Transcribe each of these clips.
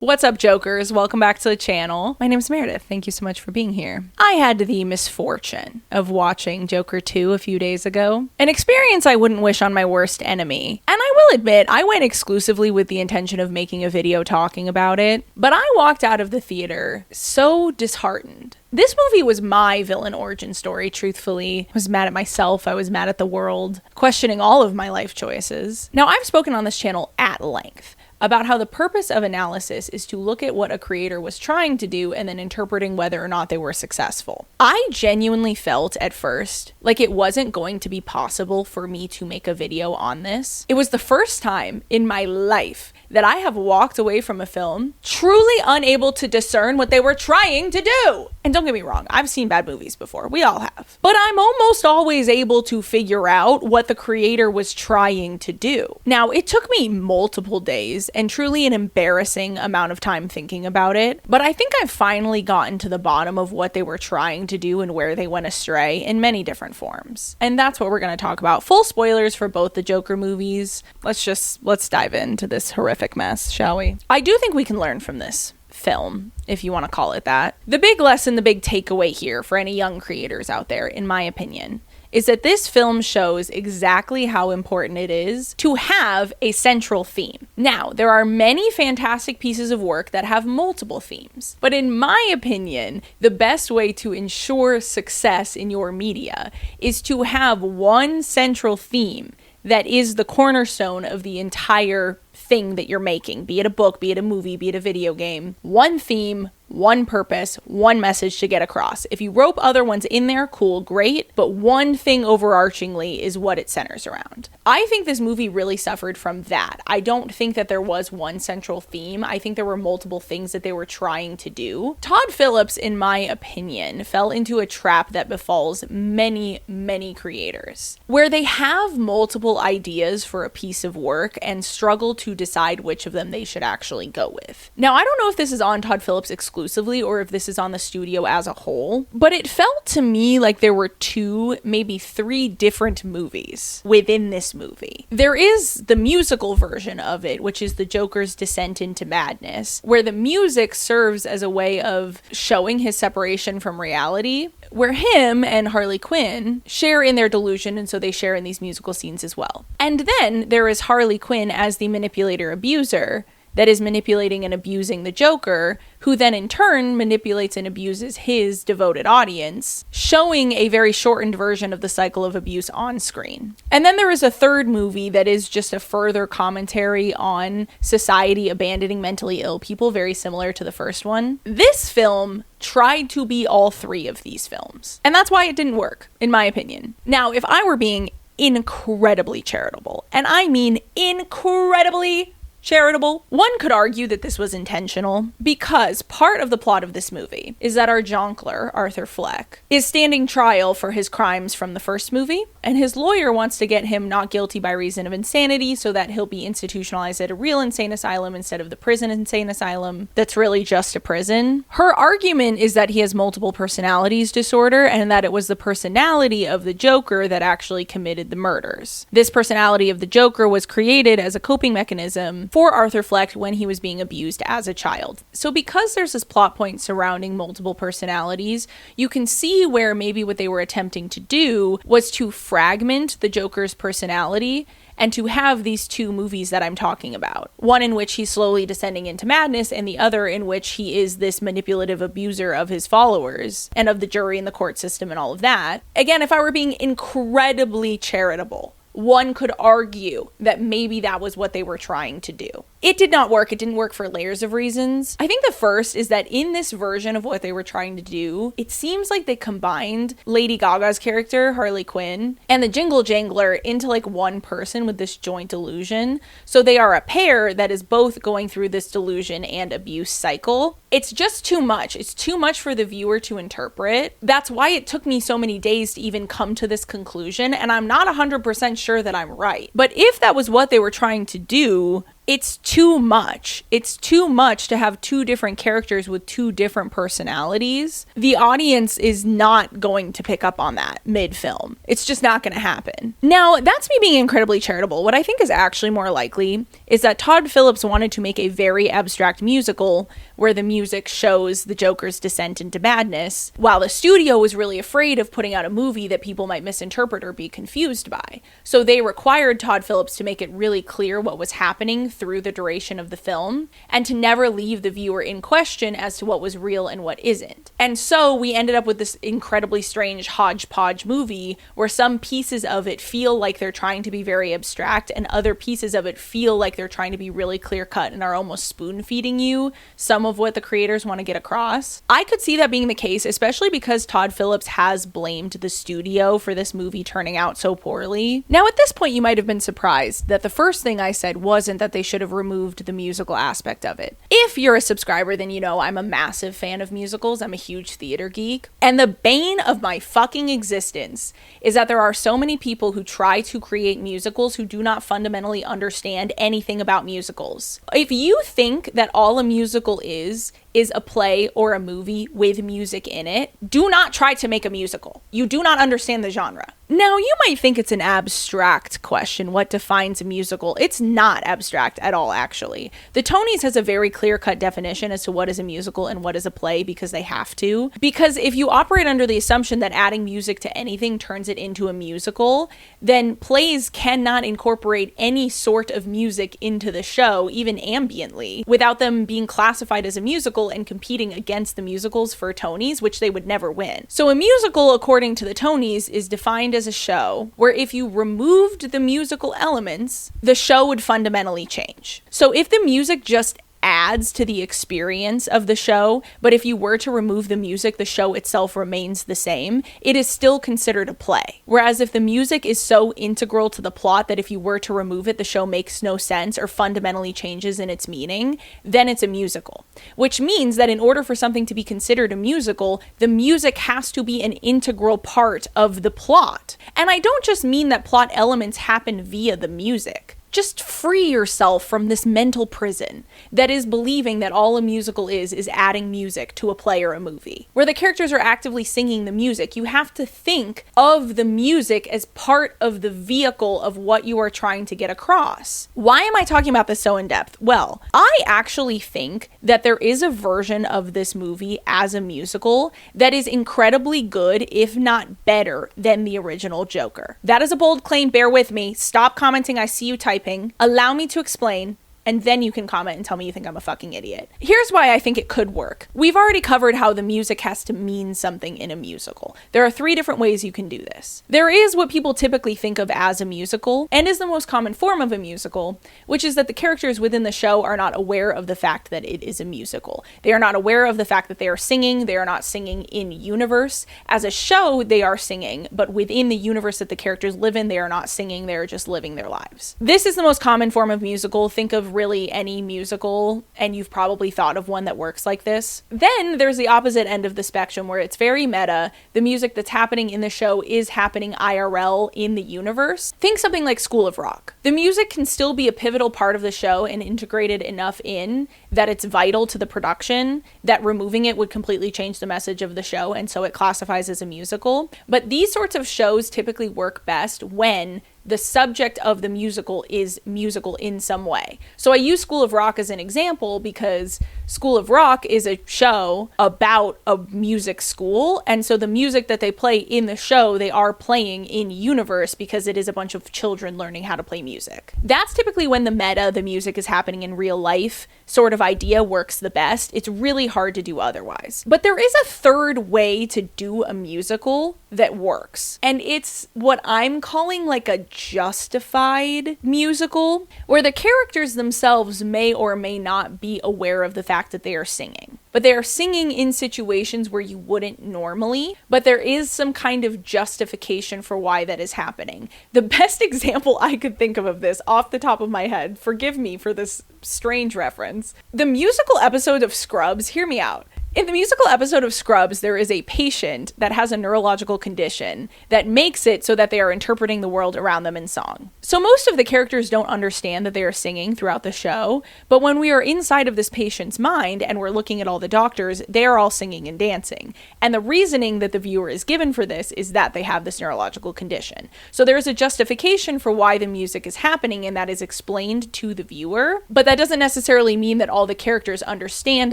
What's up, Jokers? Welcome back to the channel. My name is Meredith. Thank you so much for being here. I had the misfortune of watching Joker 2 a few days ago, an experience I wouldn't wish on my worst enemy. And I will admit, I went exclusively with the intention of making a video talking about it, but I walked out of the theater so disheartened. This movie was my villain origin story, truthfully. I was mad at myself, I was mad at the world, questioning all of my life choices. Now, I've spoken on this channel at length about how the purpose of analysis is to look at what a creator was trying to do and then interpreting whether or not they were successful. I genuinely felt at first like it wasn't going to be possible for me to make a video on this. It was the first time in my life that I have walked away from a film truly unable to discern what they were trying to do. And don't get me wrong, I've seen bad movies before. We all have. But I'm almost always able to figure out what the creator was trying to do. Now, it took me multiple days and truly an embarrassing amount of time thinking about it, but I think I've finally gotten to the bottom of what they were trying to do and where they went astray in many different forms. And that's what we're going to talk about. Full spoilers for both the Joker movies. Let's dive into this horrific mess, shall we? I do think we can learn from this film, if you want to call it that. The big lesson, the big takeaway here for any young creators out there, in my opinion, is that this film shows exactly how important it is to have a central theme. Now, there are many fantastic pieces of work that have multiple themes, but in my opinion, the best way to ensure success in your media is to have one central theme that is the cornerstone of the entire thing that you're making, be it a book, be it a movie, be it a video game. One theme, one purpose, one message to get across. If you rope other ones in there, cool, great, but one thing overarchingly is what it centers around. I think this movie really suffered from that. I don't think that there was one central theme. I think there were multiple things that they were trying to do. Todd Phillips, in my opinion, fell into a trap that befalls many, many creators, where they have multiple ideas for a piece of work and struggle to decide which of them they should actually go with. Now, I don't know if this is on Todd Phillips exclusively or if this is on the studio as a whole, but it felt to me like there were two, maybe three different movies within this movie. There is the musical version of it, which is the Joker's descent into madness, where the music serves as a way of showing his separation from reality, where him and Harley Quinn share in their delusion, and so they share in these musical scenes as well. And then there is Harley Quinn as the manipulator abuser that is manipulating and abusing the Joker, who then in turn manipulates and abuses his devoted audience, showing a very shortened version of the cycle of abuse on screen. And then there is a third movie that is just a further commentary on society abandoning mentally ill people, very similar to the first one. This film tried to be all three of these films, and that's why it didn't work, in my opinion. Now, if I were being incredibly charitable, and I mean incredibly charitable, one could argue that this was intentional, because part of the plot of this movie is that our Jonkler, Arthur Fleck, is standing trial for his crimes from the first movie, and his lawyer wants to get him not guilty by reason of insanity so that he'll be institutionalized at a real insane asylum instead of the prison insane asylum that's really just a prison. Her argument is that he has multiple personalities disorder and that it was the personality of the Joker that actually committed the murders. This personality of the Joker was created as a coping mechanism for Arthur Fleck when he was being abused as a child. So because there's this plot point surrounding multiple personalities, you can see where maybe what they were attempting to do was to fragment the Joker's personality and to have these two movies that I'm talking about. One in which he's slowly descending into madness, and the other in which he is this manipulative abuser of his followers and of the jury and the court system and all of that. Again, if I were being incredibly charitable, one could argue that maybe that was what they were trying to do. It did not work. It didn't work for layers of reasons. I think the first is that in this version of what they were trying to do, it seems like they combined Lady Gaga's character, Harley Quinn, and the Jingle Jangler into like one person with this joint delusion. So they are a pair that is both going through this delusion and abuse cycle. It's just too much. It's too much for the viewer to interpret. That's why it took me so many days to even come to this conclusion, and I'm not 100% sure that I'm right. But if that was what they were trying to do, it's too much. It's too much to have two different characters with two different personalities. The audience is not going to pick up on that mid-film. It's just not going to happen. Now, that's me being incredibly charitable. What I think is actually more likely is that Todd Phillips wanted to make a very abstract musical where the music shows the Joker's descent into madness, while the studio was really afraid of putting out a movie that people might misinterpret or be confused by. So they required Todd Phillips to make it really clear what was happening through the duration of the film, and to never leave the viewer in question as to what was real and what isn't. And so we ended up with this incredibly strange hodgepodge movie where some pieces of it feel like they're trying to be very abstract and other pieces of it feel like they're trying to be really clear cut and are almost spoon feeding you some of what the creators want to get across. I could see that being the case, especially because Todd Phillips has blamed the studio for this movie turning out so poorly. Now, at this point, you might have been surprised that the first thing I said wasn't that they should have removed the musical aspect of it. If you're a subscriber, then you know I'm a massive fan of musicals. I'm a huge theater geek. And the bane of my fucking existence is that there are so many people who try to create musicals who do not fundamentally understand anything about musicals. If you think that all a musical is a play or a movie with music in it, do not try to make a musical. You do not understand the genre. Now, you might think it's an abstract question, what defines a musical? It's not abstract at all, actually. The Tonys has a very clear-cut definition as to what is a musical and what is a play because they have to. Because if you operate under the assumption that adding music to anything turns it into a musical, then plays cannot incorporate any sort of music into the show, even ambiently, without them being classified as a musical and competing against the musicals for Tonys, which they would never win. So a musical, according to the Tonys, is defined as a show where if you removed the musical elements, the show would fundamentally change. So if the music just adds to the experience of the show, but if you were to remove the music, the show itself remains the same, it is still considered a play. Whereas if the music is so integral to the plot that if you were to remove it, the show makes no sense or fundamentally changes in its meaning, then it's a musical. Which means that in order for something to be considered a musical, the music has to be an integral part of the plot. And I don't just mean that plot elements happen via the music. Just free yourself from this mental prison that is believing that all a musical is adding music to a play or a movie. Where the characters are actively singing the music, you have to think of the music as part of the vehicle of what you are trying to get across. Why am I talking about this so in depth? Well, I actually think that there is a version of this movie as a musical that is incredibly good, if not better, than the original Joker. That is a bold claim, bear with me. Stop commenting, I see you typing. Allow me to explain, and then you can comment and tell me you think I'm a fucking idiot. Here's why I think it could work. We've already covered how the music has to mean something in a musical. There are 3 different ways you can do this. There is what people typically think of as a musical, and is the most common form of a musical, which is that the characters within the show are not aware of the fact that it is a musical. They are not aware of the fact that they are singing. They are not singing in universe. As a show, they are singing, but within the universe that the characters live in, they are not singing. They are just living their lives. This is the most common form of musical. Think of really any musical, and you've probably thought of one that works like this. Then there's the opposite end of the spectrum where it's very meta. The music that's happening in the show is happening IRL in the universe. Think something like School of Rock. The music can still be a pivotal part of the show and integrated enough in that it's vital to the production that removing it would completely change the message of the show, and so it classifies as a musical. But these sorts of shows typically work best when the subject of the musical is musical in some way. So I use School of Rock as an example because School of Rock is a show about a music school, and so the music that they play in the show, they are playing in universe because it is a bunch of children learning how to play music. That's typically when the meta, the music is happening in real life, sort of idea works the best. It's really hard to do otherwise. But there is a third way to do a musical that works, and it's what I'm calling like a justified musical, where the characters themselves may or may not be aware of the fact that they are singing. But they are singing in situations where you wouldn't normally, but there is some kind of justification for why that is happening. The best example I could think of this off the top of my head, forgive me for this strange reference, the musical episode of Scrubs, hear me out. In the musical episode of Scrubs, there is a patient that has a neurological condition that makes it so that they are interpreting the world around them in song. So most of the characters don't understand that they are singing throughout the show, but when we are inside of this patient's mind and we're looking at all the doctors, they are all singing and dancing. And the reasoning that the viewer is given for this is that they have this neurological condition. So there is a justification for why the music is happening, and that is explained to the viewer, but that doesn't necessarily mean that all the characters understand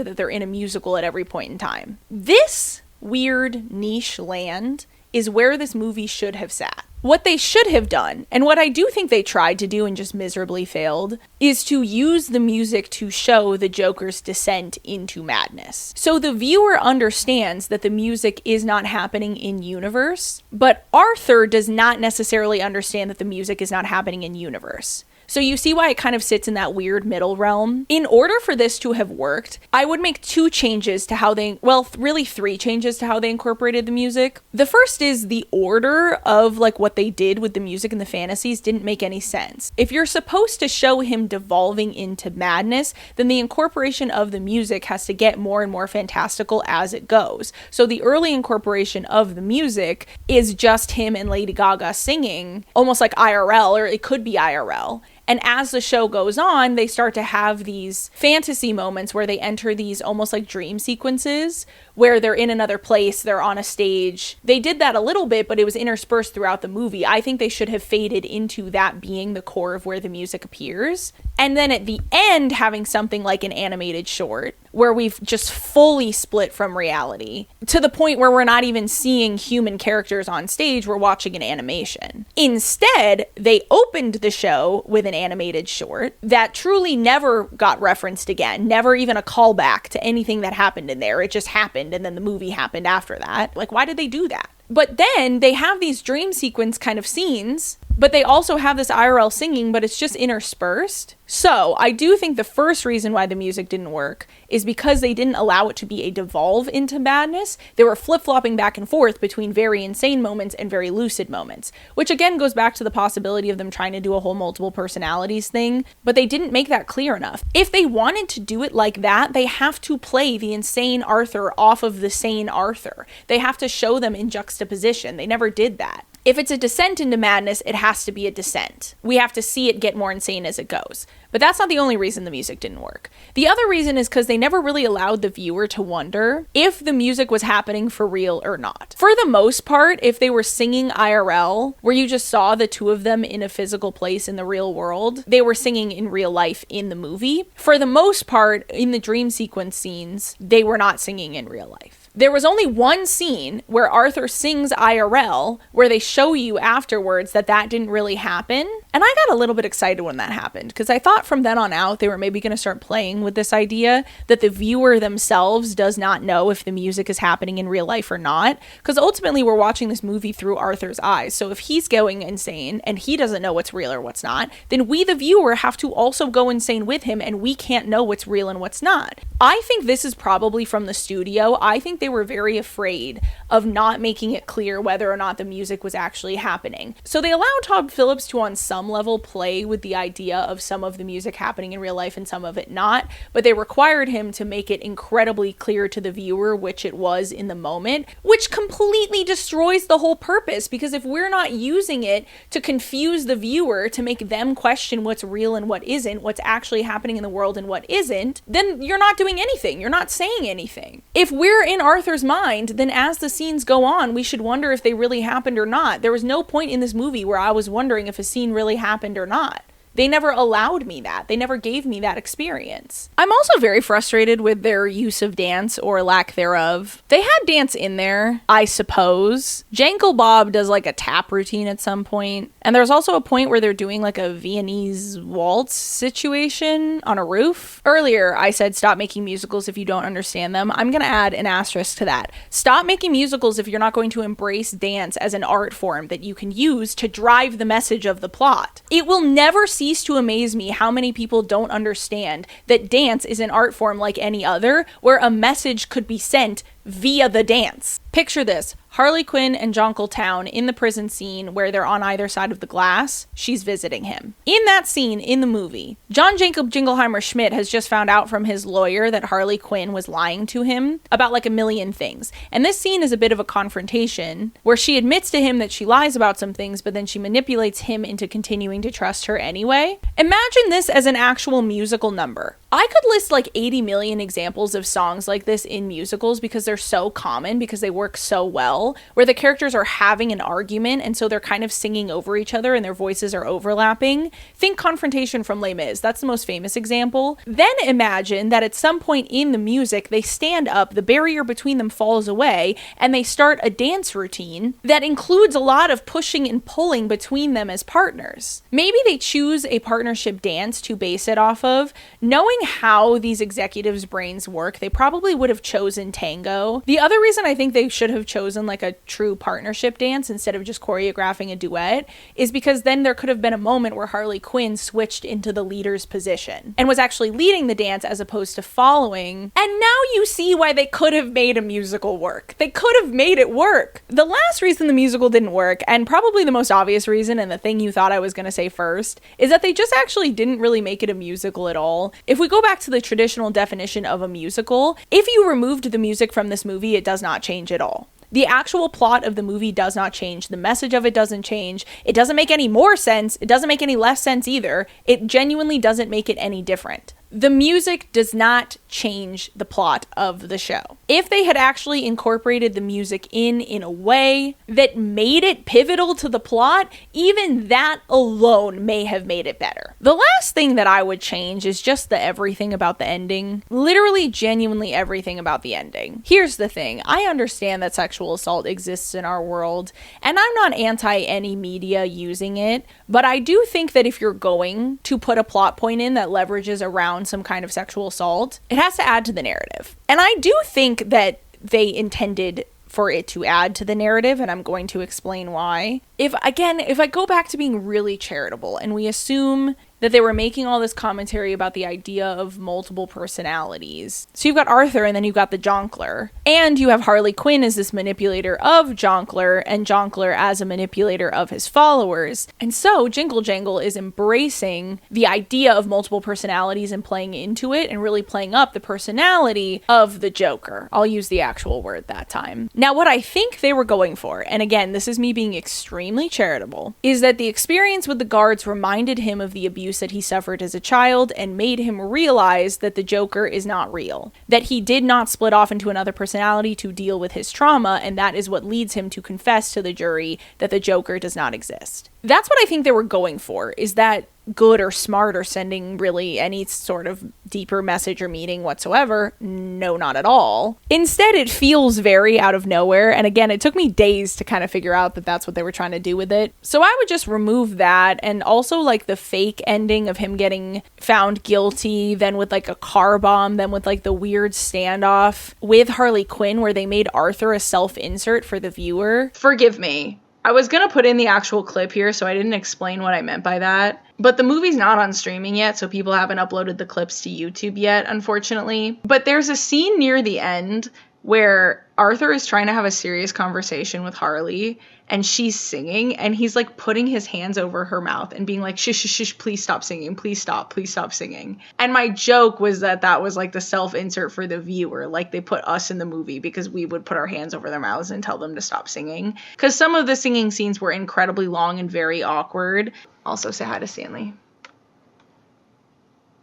that they're in a musical at every point in time. This weird niche land is where this movie should have sat. What they should have done, and what I do think they tried to do and just miserably failed, is to use the music to show the Joker's descent into madness. So the viewer understands that the music is not happening in universe, but Arthur does not necessarily understand that the music is not happening in universe. So you see why it kind of sits in that weird middle realm. In order for this to have worked, I would make two changes to how they, really three changes to how they incorporated the music. The first is the order of like what they did with the music and the fantasies didn't make any sense. If you're supposed to show him devolving into madness, then the incorporation of the music has to get more and more fantastical as it goes. So the early incorporation of the music is just him and Lady Gaga singing, almost like IRL, or it could be IRL. And as the show goes on, they start to have these fantasy moments where they enter these almost like dream sequences where they're in another place, they're on a stage. They did that a little bit, but it was interspersed throughout the movie. I think they should have faded into that being the core of where the music appears. And then at the end, having something like an animated short where we've just fully split from reality to the point where we're not even seeing human characters on stage, we're watching an animation. Instead, they opened the show with an animated short that truly never got referenced again, never even a callback to anything that happened in there. It just happened, and then the movie happened after that. Like, why did they do that? But then they have these dream sequence kind of scenes, but they also have this IRL singing, but it's just interspersed. So I do think the first reason why the music didn't work is because they didn't allow it to be a devolve into madness. They were flip-flopping back and forth between very insane moments and very lucid moments, which again goes back to the possibility of them trying to do a whole multiple personalities thing, but they didn't make that clear enough. If they wanted to do it like that, they have to play the insane Arthur off of the sane Arthur. They have to show them in juxtaposition. They never did that. If it's a descent into madness, it has to be a descent. We have to see it get more insane as it goes. But that's not the only reason the music didn't work. The other reason is because they never really allowed the viewer to wonder if the music was happening for real or not. For the most part, if they were singing IRL, where you just saw the two of them in a physical place in the real world, they were singing in real life in the movie. For the most part, in the dream sequence scenes, they were not singing in real life. There was only one scene where Arthur sings IRL, where they show you afterwards that didn't really happen. And I got a little bit excited when that happened, because I thought from then on out they were maybe going to start playing with this idea that the viewer themselves does not know if the music is happening in real life or not. Because ultimately we're watching this movie through Arthur's eyes. So if he's going insane and he doesn't know what's real or what's not, then we, the viewer, have to also go insane with him, and we can't know what's real and what's not. I think this is probably from the studio. I think they were very afraid of not making it clear whether or not the music was actually happening. So they allowed Todd Phillips to, on some level, play with the idea of some of the music happening in real life and some of it not, but they required him to make it incredibly clear to the viewer which it was in the moment, which completely destroys the whole purpose, because if we're not using it to confuse the viewer, to make them question what's real and what isn't, what's actually happening in the world and what isn't, then you're not doing anything. You're not saying anything. If we're in Arthur's mind, then as the scenes go on, we should wonder if they really happened or not. There was no point in this movie where I was wondering if a scene really happened or not. They never allowed me that. They never gave me that experience. I'm also very frustrated with their use of dance, or lack thereof. They had dance in there, I suppose. Jangle Bob does like a tap routine at some point. And there's also a point where they're doing like a Viennese waltz situation on a roof. Earlier, I said stop making musicals if you don't understand them. I'm going to add an asterisk to that. Stop making musicals if you're not going to embrace dance as an art form that you can use to drive the message of the plot. It will never cease to amaze me how many people don't understand that dance is an art form like any other, where a message could be sent via the dance. Picture this. Harley Quinn and Jonquiltown in the prison scene where they're on either side of the glass. She's visiting him. In that scene, in the movie, John Jacob Jingleheimer Schmidt has just found out from his lawyer that Harley Quinn was lying to him about like a million things. And this scene is a bit of a confrontation where she admits to him that she lies about some things, but then she manipulates him into continuing to trust her anyway. Imagine this as an actual musical number. I could list like 80 million examples of songs like this in musicals because they're so common, because they work so well, where the characters are having an argument and so they're kind of singing over each other and their voices are overlapping. Think Confrontation from Les Mis. That's the most famous example. Then imagine that at some point in the music, they stand up, the barrier between them falls away, and they start a dance routine that includes a lot of pushing and pulling between them as partners. Maybe they choose a partnership dance to base it off of. Knowing how these executives' brains work, they probably would have chosen tango. The other reason I think they should have chosen like a true partnership dance instead of just choreographing a duet is because then there could have been a moment where Harley Quinn switched into the leader's position and was actually leading the dance as opposed to following. And now you see why they could have made a musical work. They could have made it work. The last reason the musical didn't work, and probably the most obvious reason and the thing you thought I was going to say first, is that they just actually didn't really make it a musical at all. If we go back to the traditional definition of a musical, if you removed the music from this movie, it does not change at all. The actual plot of the movie does not change. The message of it doesn't change. It doesn't make any more sense. It doesn't make any less sense either. It genuinely doesn't make it any different. The music does not change the plot of the show. If they had actually incorporated the music in a way that made it pivotal to the plot, even that alone may have made it better. The last thing that I would change is just the everything about the ending. Literally, genuinely everything about the ending. Here's the thing. I understand that sexual assault exists in our world, and I'm not anti any media using it, but I do think that if you're going to put a plot point in that leverages around some kind of sexual assault, it has to add to the narrative. And I do think that they intended for it to add to the narrative, and I'm going to explain why. If I go back to being really charitable and we assume that they were making all this commentary about the idea of multiple personalities. So you've got Arthur and then you've got the Jongleur. And you have Harley Quinn as this manipulator of Jongleur and Jongleur as a manipulator of his followers. And so Jingle Jangle is embracing the idea of multiple personalities and playing into it and really playing up the personality of the Joker. I'll use the actual word that time. Now, what I think they were going for, and again, this is me being extremely charitable, is that the experience with the guards reminded him of the abuse that he suffered as a child and made him realize that the Joker is not real, that he did not split off into another personality to deal with his trauma, and that is what leads him to confess to the jury that the Joker does not exist. That's what I think they were going for. Is that good or smart or sending really any sort of deeper message or meaning whatsoever? No, not at all. Instead, it feels very out of nowhere. And again, it took me days to kind of figure out that that's what they were trying to do with it. So I would just remove that. And also like the fake ending of him getting found guilty, then with like a car bomb, then with like the weird standoff with Harley Quinn where they made Arthur a self-insert for the viewer. Forgive me. I was going to put in the actual clip here, so I didn't explain what I meant by that. But the movie's not on streaming yet, so people haven't uploaded the clips to YouTube yet, unfortunately. But there's a scene near the end where Arthur is trying to have a serious conversation with Harley, and she's singing, and he's like putting his hands over her mouth and being like, shush, shush, shush, please stop singing, please stop singing. And my joke was that that was like the self-insert for the viewer, like they put us in the movie because we would put our hands over their mouths and tell them to stop singing. Because some of the singing scenes were incredibly long and very awkward. Also, say hi to Stanley.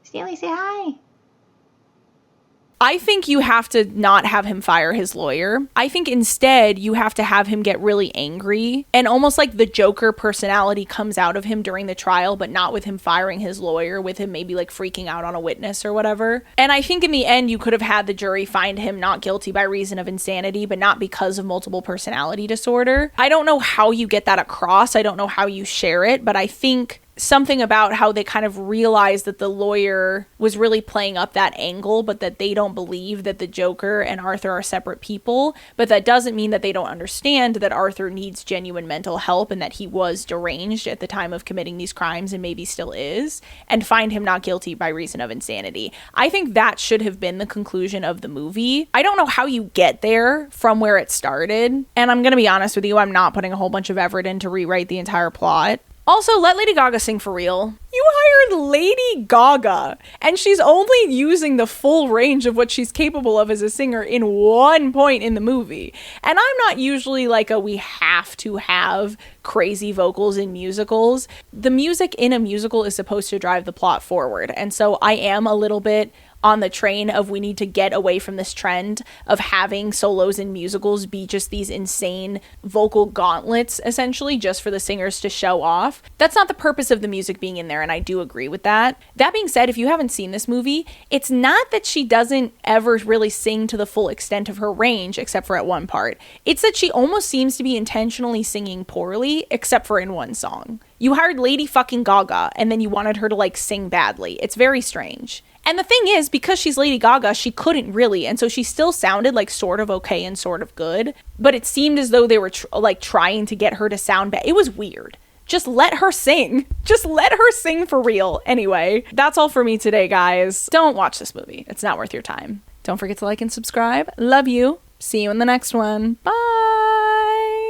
Stanley, say hi. I think you have to not have him fire his lawyer. I think instead you have to have him get really angry and almost like the Joker personality comes out of him during the trial, but not with him firing his lawyer, with him maybe like freaking out on a witness or whatever. And I think in the end you could have had the jury find him not guilty by reason of insanity, but not because of multiple personality disorder. I don't know how you get that across. I don't know how you share it, but I think something about how they kind of realized that the lawyer was really playing up that angle, but that they don't believe that the Joker and Arthur are separate people. But that doesn't mean that they don't understand that Arthur needs genuine mental help and that he was deranged at the time of committing these crimes and maybe still is, and find him not guilty by reason of insanity. I think that should have been the conclusion of the movie. I don't know how you get there from where it started. And I'm going to be honest with you, I'm not putting a whole bunch of effort in to rewrite the entire plot. Also, let Lady Gaga sing for real. You hired Lady Gaga, and she's only using the full range of what she's capable of as a singer in one point in the movie. And I'm not usually like we have to have crazy vocals in musicals. The music in a musical is supposed to drive the plot forward. And so I am a little bit on the train of we need to get away from this trend of having solos in musicals be just these insane vocal gauntlets, essentially, just for the singers to show off. That's not the purpose of the music being in there, and I do agree with that. That being said, if you haven't seen this movie, it's not that she doesn't ever really sing to the full extent of her range, except for at one part. It's that she almost seems to be intentionally singing poorly, except for in one song. You hired Lady fucking Gaga, and then you wanted her to, sing badly. It's very strange. And the thing is, because she's Lady Gaga, she couldn't really, and so she still sounded sort of okay and sort of good, but it seemed as though they were trying to get her to sound bad. It was weird. Just let her sing. Just let her sing for real. Anyway, that's all for me today, guys. Don't watch this movie. It's not worth your time. Don't forget to like and subscribe. Love you. See you in the next one. Bye.